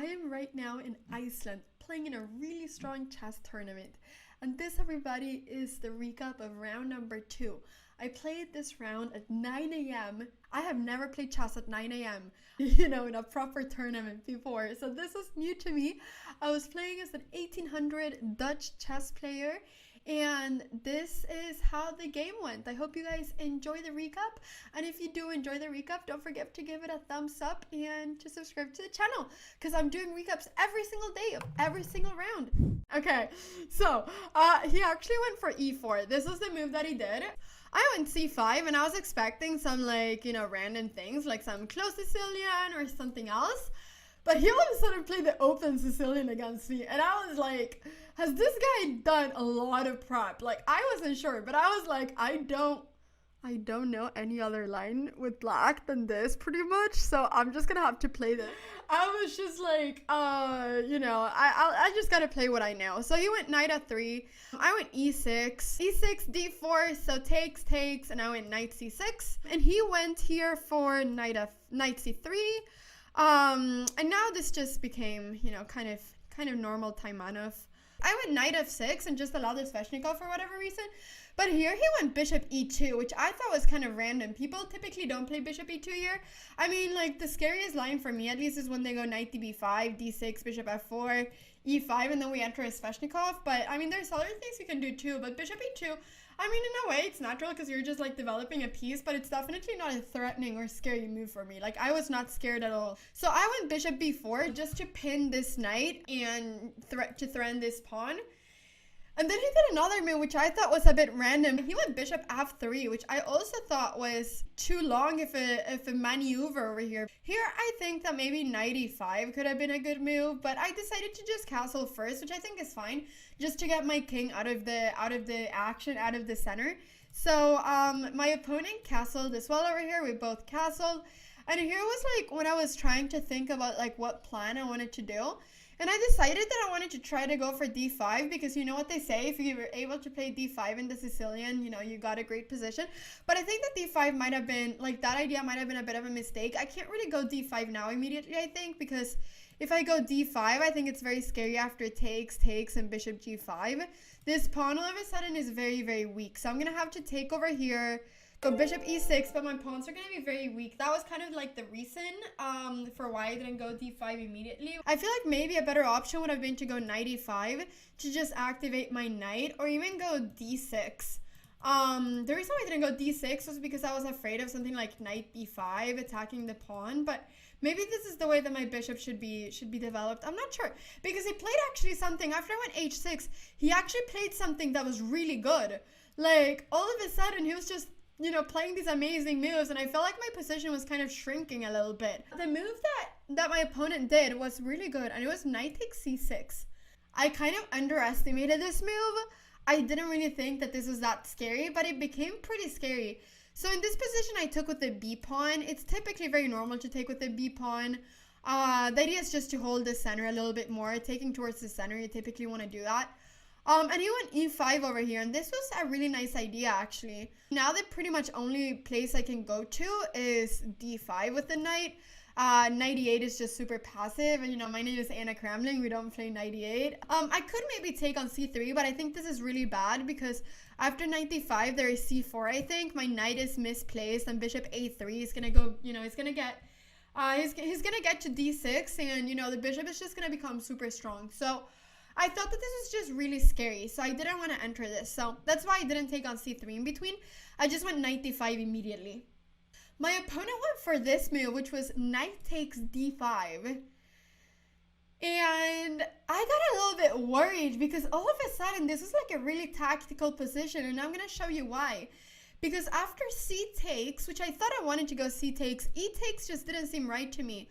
I am right now in Iceland playing in a really strong chess tournament. And this, everybody, is the recap of round number 2. I played this round at 9 a.m. I have never played chess at 9 a.m., in a proper tournament before. So this was new to me. I was playing as an 1800 Dutch chess player. And this is how the game went. I hope you guys enjoy the recap. And if you do enjoy the recap, don't forget to give it a thumbs up and to subscribe to the channel, because I'm doing recaps every single day of every single round. Okay, so he actually went for e4. This was the move that he did. I went c5 and I was expecting some random things like some close Sicilian or something else. But he all of a sudden played the open Sicilian against me. And I was like, has this guy done a lot of prep? Like, I wasn't sure, but I was like, I don't know any other line with black than this pretty much. So I'm just gonna have to play this. I was just like, I just gotta play what I know. So he went knight f3. I went e6, e6, d4, so takes, and I went knight c6. And he went here for knight c3. And now this just became, kind of normal Taimanov. I went knight f6 and just allowed this Sveshnikov for whatever reason. But here he went bishop e2, which I thought was kind of random. People typically don't play bishop e2 here. I mean, like, the scariest line for me, at least, is when they go knight db5, d6, bishop f4, e5, and then we enter a Sveshnikov. But, I mean, there's other things you can do too. But bishop e2, I mean, in a way, it's natural because you're just, like, developing a piece. But it's definitely not a threatening or scary move for me. Like, I was not scared at all. So I went bishop b4 just to pin this knight and to threaten this pawn. And then he did another move, which I thought was a bit random. He went bishop f3, which I also thought was too long if a maneuver over here. Here, I think that maybe knight e5 could have been a good move, but I decided to just castle first, which I think is fine, just to get my king out of the action, out of the center. So my opponent castled as well over here. We both castled. And here was like when I was trying to think about like what plan I wanted to do. And I decided that I wanted to try to go for d5 because you know what they say, if you were able to play d5 in the Sicilian, you got a great position. But I think that d5 might have been, like, that idea might have been a bit of a mistake. I can't really go d5 now immediately, I think, because if I go d5, I think it's very scary after takes, and bishop g5. This pawn all of a sudden is very, very weak. So I'm going to have to take over here, go bishop e6, but my pawns are going to be very weak. That was kind of like the reason for why I didn't go d5 immediately. I feel like maybe a better option would have been to go knight e5 to just activate my knight, or even go d6. The reason why I didn't go d6 was because I was afraid of something like knight b5 attacking the pawn, but maybe this is the way that my bishop should be developed. I'm not sure, because he played actually something, after I went h6, he actually played something that was really good. Like, all of a sudden, he was just playing these amazing moves, and I felt like my position was kind of shrinking a little bit. The move that my opponent did was really good, and it was knight takes c6. I kind of underestimated this move. I didn't really think that this was that scary, but it became pretty scary. So in this position, I took with the b pawn. It's typically very normal to take with the b pawn. The idea is just to hold the center a little bit more. Taking towards the center, you typically want to do that. And he went e5 over here, and this was a really nice idea, actually. Now the pretty much only place I can go to is d5 with the knight. Knight e8 is just super passive, and my name is Anna Cramling. We don't play knight e8. I could maybe take on c3, but I think this is really bad because after knight d5 there is c4. I think my knight is misplaced, and bishop a3 is gonna go. He's gonna get to d6, and the bishop is just gonna become super strong. So I thought that this was just really scary, so I didn't want to enter this. So that's why I didn't take on c3 in between. I just went knight d5 immediately. My opponent went for this move, which was knight takes d5. And I got a little bit worried because all of a sudden this was like a really tactical position, and I'm going to show you why. Because after c takes, which I thought I wanted to go c takes, e takes just didn't seem right to me.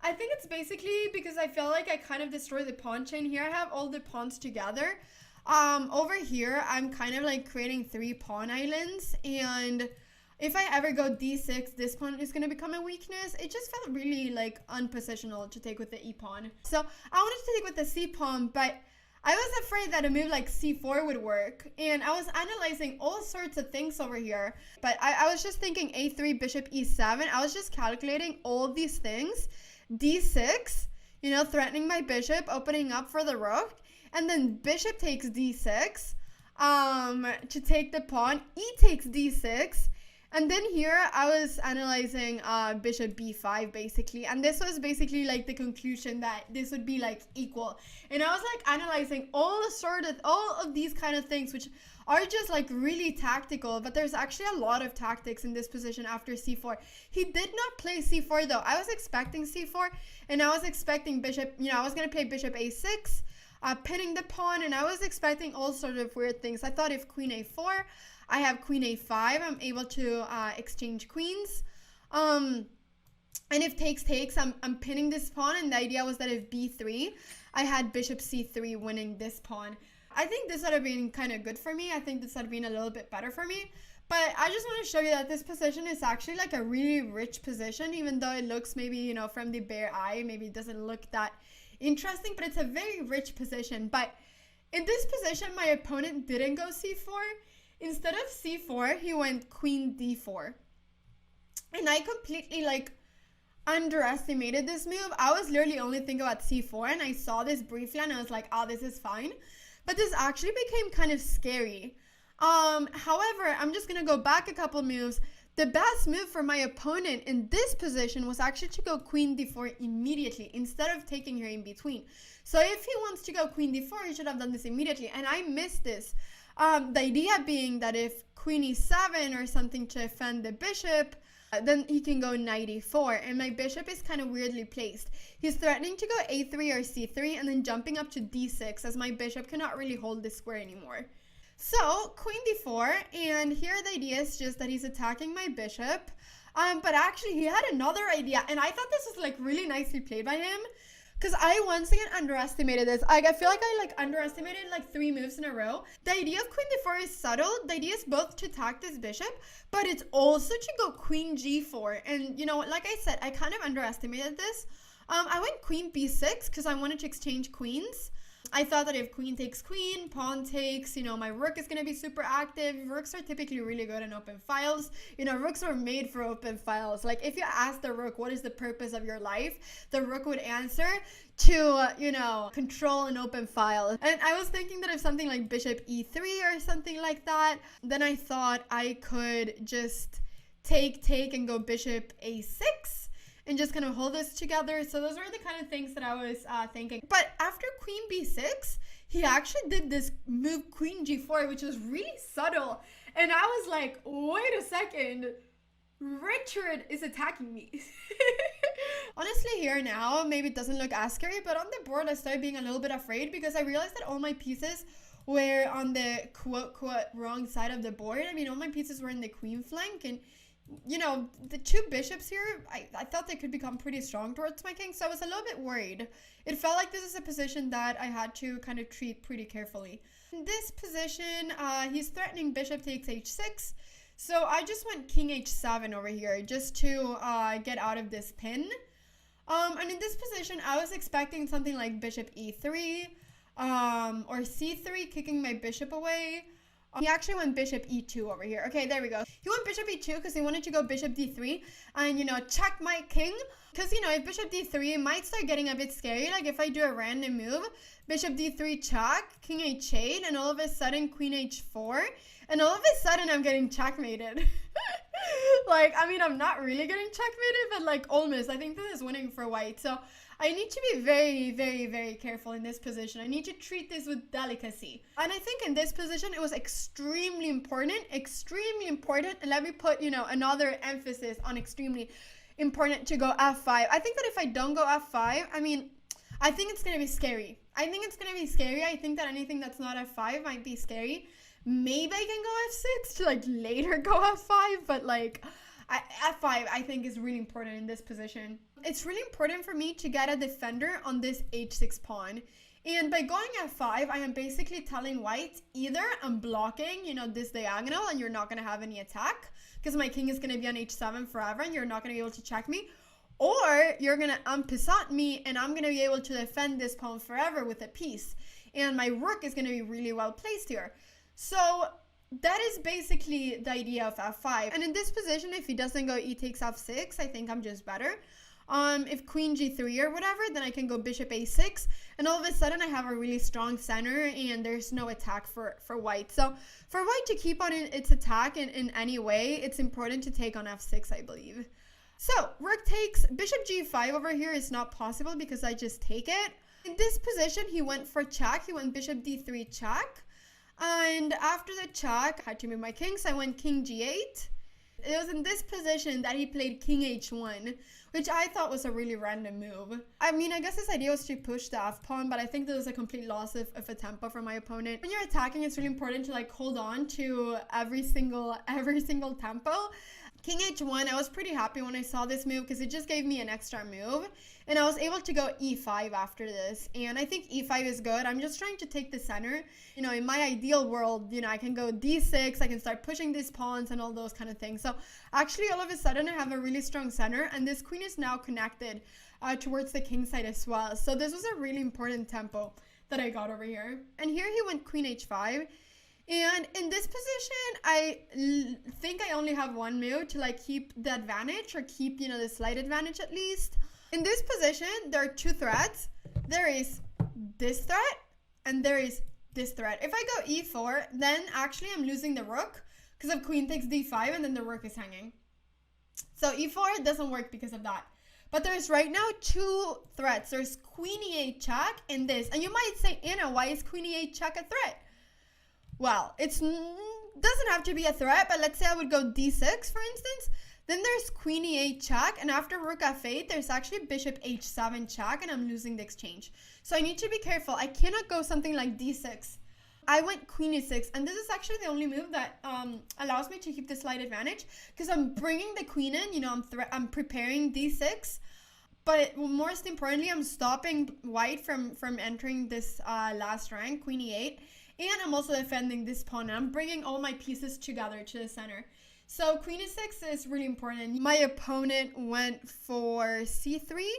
I think it's basically because I felt like I kind of destroyed the pawn chain. Here I have all the pawns together. Over here, I'm kind of like creating 3 pawn islands. And if I ever go d6, this pawn is going to become a weakness. It just felt really like unpositional to take with the e pawn. So I wanted to take with the c pawn, but I was afraid that a move like c4 would work. And I was analyzing all sorts of things over here. But I was just thinking a3, bishop e7. I was just calculating all of these things. d6, you know, threatening my bishop, opening up for the rook. And then bishop takes d6 to take the pawn. E takes d6. And then here I was analyzing bishop b5 basically. And this was basically like the conclusion that this would be like equal. And I was like analyzing all of these kind of things, which are just like really tactical, but there's actually a lot of tactics in this position after c4. He did not play c4 though. I was expecting c4, and I was expecting bishop, you know, I was going to play bishop a6, pinning the pawn, and I was expecting all sort of weird things. I thought if queen a4, I have queen a5, I'm able to exchange queens. And if takes, I'm pinning this pawn, and the idea was that if b3, I had bishop c3 winning this pawn. I think this would have been kind of good for me. I think this would have been a little bit better for me. But I just want to show you that this position is actually like a really rich position, even though it looks maybe, you know, from the bare eye, maybe it doesn't look that interesting, but it's a very rich position. But in this position, my opponent didn't go c4. Instead of c4, he went queen d4. And I completely like underestimated this move. I was literally only thinking about c4, and I saw this briefly and I was like, oh, this is fine. But this actually became kind of scary. However, I'm just going to go back a couple moves. The best move for my opponent in this position was actually to go queen d4 immediately instead of taking her in between. So if he wants to go queen d4, he should have done this immediately. And I missed this. The idea being that if queen e7 or something to defend the bishop, then he can go knight e4, and my bishop is kind of weirdly placed. He's threatening to go a3 or c3 and then jumping up to d6, as my bishop cannot really hold this square anymore. So queen d4, and here the idea is just that he's attacking my bishop, but actually he had another idea, and I thought this was like really nicely played by him, because I once again underestimated this. I feel like I underestimated like 3 moves in a row. The idea of queen d4 is subtle. The idea is both to attack this bishop, but it's also to go queen g4. And you know, like I said, I kind of underestimated this. I went queen b6 because I wanted to exchange queens. I thought that if queen takes queen, pawn takes, you know, my rook is going to be super active. Rooks are typically really good in open files. You know, rooks were made for open files. Like, if you ask the rook, what is the purpose of your life? The rook would answer to, you know, control an open file. And I was thinking that if something like bishop e3 or something like that, then I thought I could just take, and go bishop a6. And just kind of hold this together. So those were the kind of things that I was thinking. But after queen b6, he actually did this move queen g4, which was really subtle. And I was like, wait a second, Richard is attacking me. Honestly, here now, maybe it doesn't look as scary, but on the board, I started being a little bit afraid because I realized that all my pieces were on the quote wrong side of the board. I mean, all my pieces were in the queen flank, and you know, the 2 bishops here, I thought they could become pretty strong towards my king, so I was a little bit worried. It felt like this is a position that I had to kind of treat pretty carefully. In this position, he's threatening bishop takes h6, so I just went king h7 over here just to get out of this pin. And in this position, I was expecting something like bishop e3 or c3, kicking my bishop away. He actually went bishop e2 over here. Okay, there we go. He went bishop e2 because he wanted to go bishop d3 and, you know, check my king. Because, you know, if bishop d3, it might start getting a bit scary. Like, if I do a random move, bishop d3 check, king h8, and all of a sudden queen h4. And all of a sudden, I'm getting checkmated. Like, I mean, I'm not really getting checkmated, but, like, almost. I think this is winning for white. So I need to be very, very, very careful in this position. I need to treat this with delicacy. And I think in this position, it was extremely important. And let me put, you know, another emphasis on extremely important to go f5. I think that if I don't go f5, I mean, I think it's going to be scary. I think that anything that's not f5 might be scary. Maybe I can go f6 to, like, later go f5, but, like, f5 I think is really important in this position. It's really important for me to get a defender on this h6 pawn. And by going f5, I am basically telling white, either I'm blocking, you know, this diagonal and you're not going to have any attack because my king is going to be on h7 forever and you're not going to be able to check me. Or you're going to unpassant me and I'm going to be able to defend this pawn forever with a piece. And my rook is going to be really well placed here. So that is basically the idea of f5. And in this position, if he doesn't go e takes f6, I think I'm just better. If queen g3 or whatever, then I can go bishop a6, and all of a sudden I have a really strong center and there's no attack for white. So for white to keep on its attack in any way, it's important to take on f6, I believe. So rook takes, bishop g5 over here is not possible because I just take it. In this position, he went for check. He went bishop d3 check. And after the check, I had to move my king, so I went king g8. It was in this position that he played king h1, which I thought was a really random move. I mean, I guess his idea was to push the f-pawn, but I think there was a complete loss of a tempo from my opponent. When you're attacking, it's really important to like hold on to every single tempo. King h1, I was pretty happy when I saw this move because it just gave me an extra move. And I was able to go e5 after this. And I think e5 is good. I'm just trying to take the center. You know, in my ideal world, you know, I can go d6, I can start pushing these pawns and all those kind of things. So actually, all of a sudden, I have a really strong center. And this queen is now connected towards the king side as well. So this was a really important tempo that I got over here. And here he went queen h5. And in this position, I think I only have one move to like keep the advantage or keep, you know, the slight advantage at least. In this position, there are two threats. There is this threat and there is this threat. If I go e4, then actually I'm losing the rook because of queen takes d5 and then the rook is hanging. So e4 doesn't work because of that. But there's right now two threats. There's queen e8 check and this. And you might say, Anna, why is queen e8 check a threat? Well, it doesn't have to be a threat, but let's say I would go d6, for instance. Then there's queen e8 check, and after rook f8, there's actually bishop h7 check, and I'm losing the exchange. So I need to be careful. I cannot go something like d6. I went queen e6, and this is actually the only move that allows me to keep the slight advantage, because I'm bringing the queen in, you know, I'm preparing d6, but most importantly, I'm stopping white from entering this last rank, queen e8, and I'm also defending this pawn, and I'm bringing all my pieces together to the center. So queen e6 is really important. My opponent went for c3.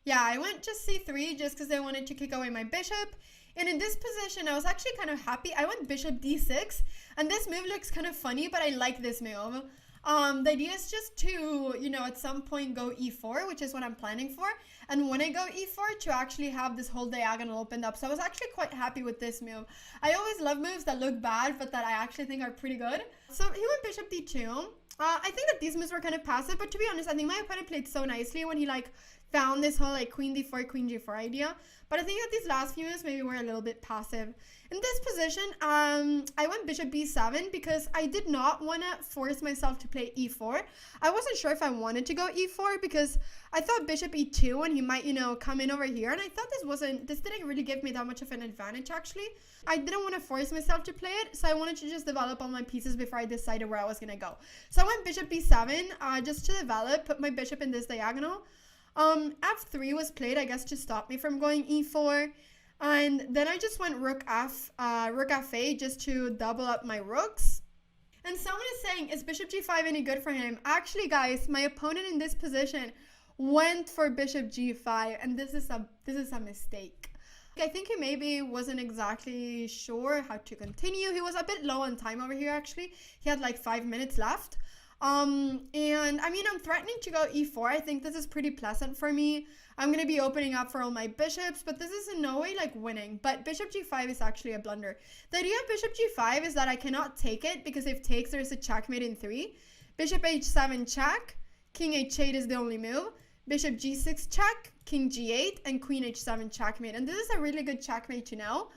Yeah, I went just c3 just because I wanted to kick away my bishop. And in this position, I was actually kind of happy. I went bishop d6, and this move looks kind of funny, but I like this move. The idea is just to, you know, at some point go e4, which is what I'm planning for. And when I go e4, to actually have this whole diagonal opened up. So I was actually quite happy with this move. I always love moves that look bad, but that I actually think are pretty good. So he went bishop d2. I think that these moves were kind of passive, but to be honest, I think my opponent played so nicely when he like found this whole like queen d4, queen g4 idea. But I think that these last few moves maybe were a little bit passive. In this position, I went bishop b7 because I did not want to force myself to play e4. I wasn't sure if I wanted to go e4 because I thought bishop e2 and he might, you know, come in over here. And I thought this didn't really give me that much of an advantage actually. I didn't want to force myself to play it, so I wanted to just develop all my pieces before I decided where I was going to go. So I went bishop b7 just to develop, put my bishop in this diagonal. F3 was played, I guess, to stop me from going e4. And then I just went rook f8 just to double up my rooks. And someone is saying, is bishop g5 any good for him? Actually, guys, my opponent in this position went for bishop g5, and this is a mistake. I think he maybe wasn't exactly sure how to continue. He was a bit low on time over here, actually. He had like 5 minutes left. And I mean, I'm threatening to go e4. I think this is pretty pleasant for me. I'm going to be opening up for all my bishops, but this is in no way like winning. But bishop g5 is actually a blunder. The idea of bishop g5 is that I cannot take it because if takes, there's a checkmate in 3. Bishop h7 check, king h8 is the only move. Bishop g6 check, king g8, and queen h7 checkmate. And this is a really good checkmate to know.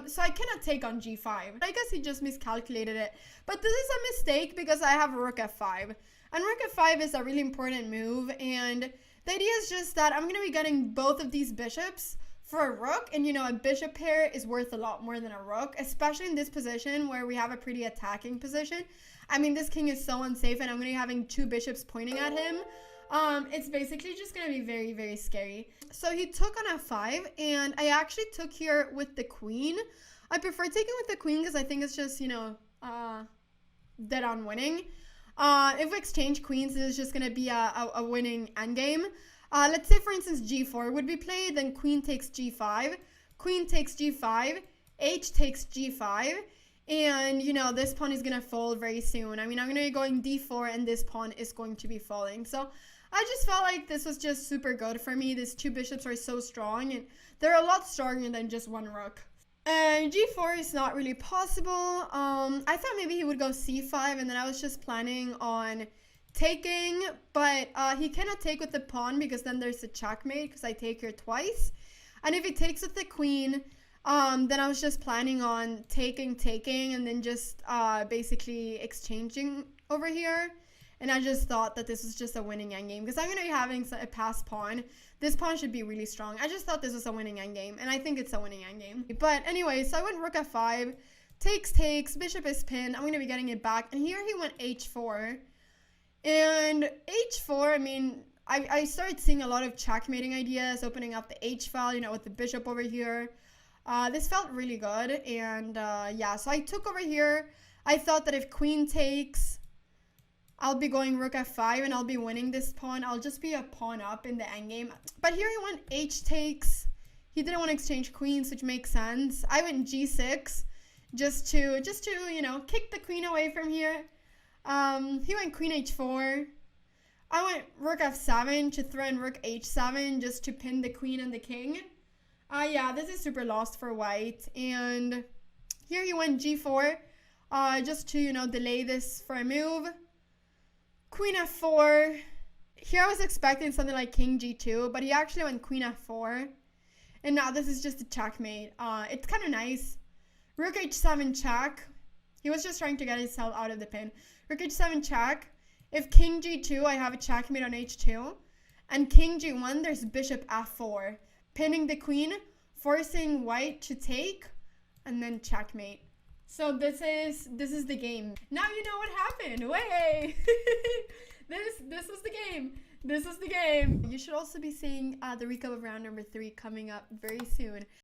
So I cannot take on g5. I guess he just miscalculated it. But this is a mistake because I have rook f5. And rook f5 is a really important move. And the idea is just that I'm going to be getting both of these bishops for a rook. And, you know, a bishop pair is worth a lot more than a rook, especially in this position where we have a pretty attacking position. I mean, this king is so unsafe, and I'm going to be having 2 bishops pointing at him. It's basically just going to be very, very scary. So he took on f5, and I actually took here with the queen. I prefer taking with the queen because I think it's just, you know, dead on winning. If we exchange queens, this is just going to be a winning endgame. Let's say, for instance, g4 would be played, then queen takes g5, queen takes g5, h takes g5, and, you know, this pawn is going to fall very soon. I mean, I'm going to be going d4, and this pawn is going to be falling. So I just felt like this was just super good for me. These two bishops are so strong, and they're a lot stronger than just one rook. And g4 is not really possible. I thought maybe he would go c5, and then I was just planning on taking, but he cannot take with the pawn because then there's a checkmate because I take here twice. And if he takes with the queen, then I was just planning on taking, and then just basically exchanging over here. And I just thought that this was just a winning endgame because I'm going to be having a passed pawn. This pawn should be really strong. I just thought this was a winning endgame, and I think it's a winning endgame. But anyway, so I went rook f5, takes, bishop is pinned. I'm going to be getting it back. And here he went h4. And h4, I mean, I started seeing a lot of checkmating ideas, opening up the h file, you know, with the bishop over here. This felt really good. And yeah, so I took over here. I thought that if queen takes, I'll be going rook f5 and I'll be winning this pawn. I'll just be a pawn up in the endgame. But here he went h takes. He didn't want to exchange queens, which makes sense. I went g6 just to you know, kick the queen away from here. He went queen h4. I went rook f7 to throw in rook h7 just to pin the queen and the king. Yeah, this is super lost for white. And here he went g4 just to, you know, delay this for a move. Queen f4. Here I was expecting something like king g2, but he actually went queen f4. And now this is just a checkmate. It's kind of nice. Rook h7 check. He was just trying to get himself out of the pin. Rook h7 check. If king g2, I have a checkmate on h2. And king g1, there's bishop f4. Pinning the queen, forcing white to take, and then checkmate. So this is the game. Now you know what happened. Way! This was the game. This is the game. You should also be seeing the recap of round number 3 coming up very soon.